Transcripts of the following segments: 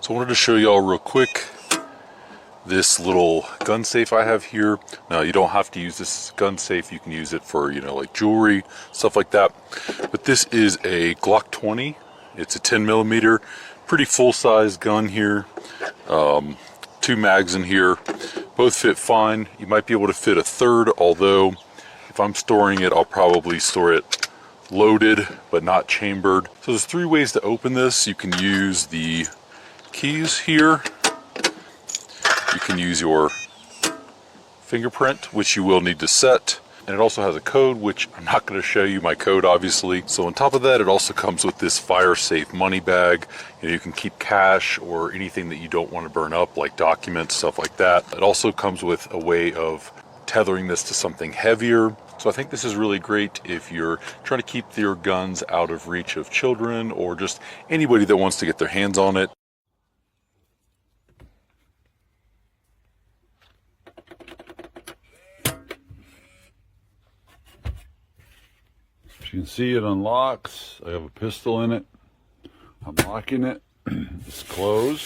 So I wanted to show y'all real quick this little gun safe I have here. Now you don't have to use this gun safe. You can use it for, like jewelry, stuff like that. But this is a Glock 20. It's a 10 millimeter, pretty full size gun here. 2 mags in here, both fit fine. You might be able to fit a third, although if I'm storing it, I'll probably store it loaded but not chambered. So there's 3 ways to open this. You can use the keys here. You can use your fingerprint, which you will need to set. And it also has a code, which I'm not going to show you my code, obviously. So on top of that, it also comes with this fire safe money bag. You can keep cash or anything that you don't want to burn up, like documents, stuff like that. It also comes with a way of tethering this to something heavier. So I think this is really great if you're trying to keep your guns out of reach of children or just anybody that wants to get their hands on it. As you can see, it unlocks. I have a pistol in it. I'm locking it. It's closed.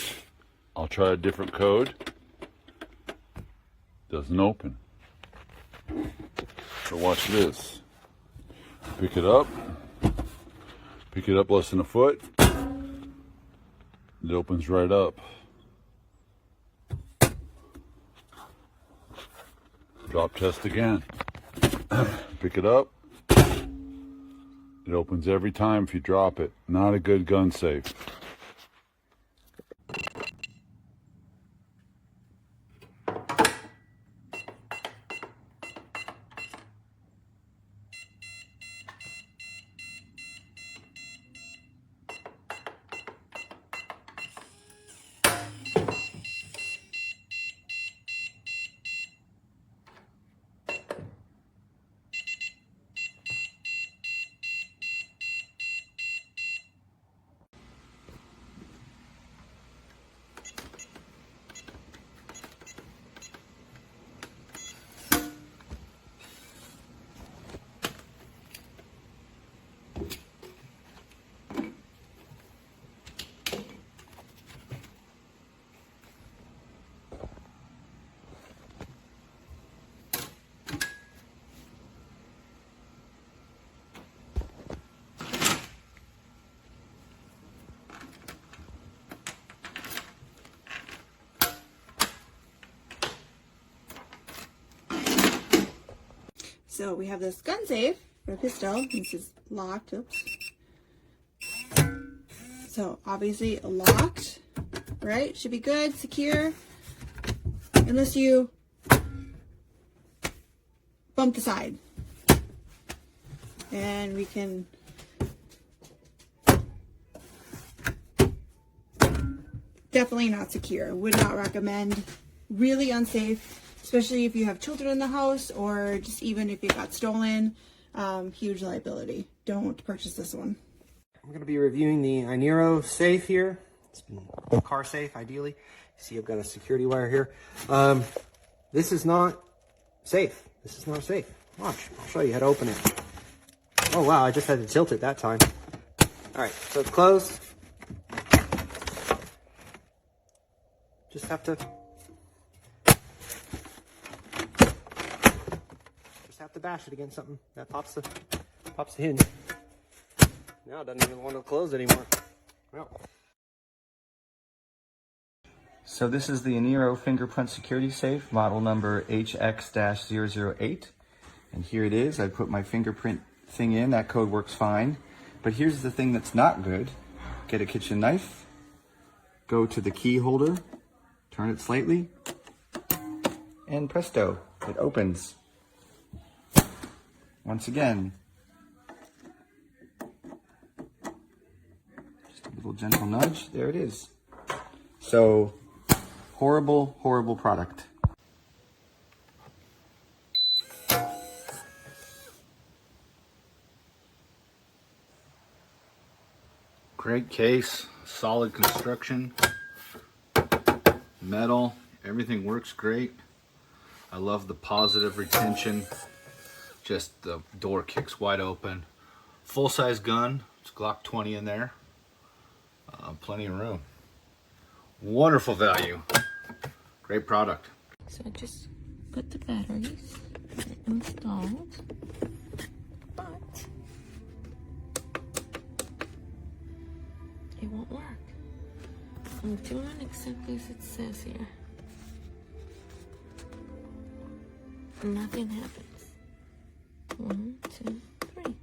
I'll try a different code. Doesn't open. So watch this. Pick it up. Pick it up less than a foot. It opens right up. Drop test again. Pick it up. It opens every time if you drop it. Not a good gun safe. So we have this gun safe for a pistol. This is locked. Oops. So obviously locked, right? Should be good, secure, unless you bump the side. And we can definitely not secure. Would not recommend. Really unsafe. Especially if you have children in the house or just even if it got stolen, huge liability. Don't purchase this one. I'm going to be reviewing the AINIRO safe here. It's a car safe, ideally. You see I've got a security wire here. This is not safe. This is not safe. Watch, I'll show you how to open it. Oh wow, I just had to tilt it that time. Alright, so it's closed. Just have to bash it against something. That pops the hinge. Now it doesn't even want to close anymore. Well. So this is the AINIRO fingerprint security safe, model number HX-008. And here it is. I put my fingerprint thing in. That code works fine. But here's the thing that's not good. Get a kitchen knife. Go to the key holder. Turn it slightly. And presto, it opens. Once again, just a little gentle nudge, there it is. So, horrible, horrible product. Great case, solid construction, metal, everything works great. I love the positive retention. Just the door kicks wide open. Full-size gun. It's Glock 20 in there. Plenty of room. Wonderful value. Great product. So I just put the batteries installed, but it won't work. I'm doing exactly as it says here. Nothing happens. 1, 2, 3.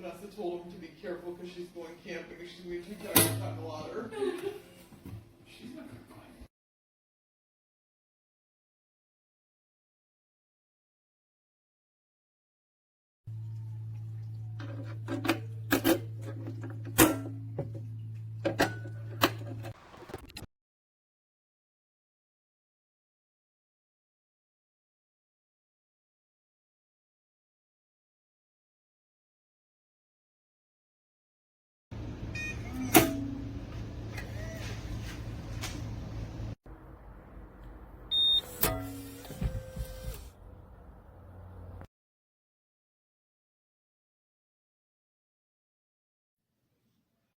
Vanessa told him to be careful because she's going camping and she's going to be too tired to talk water.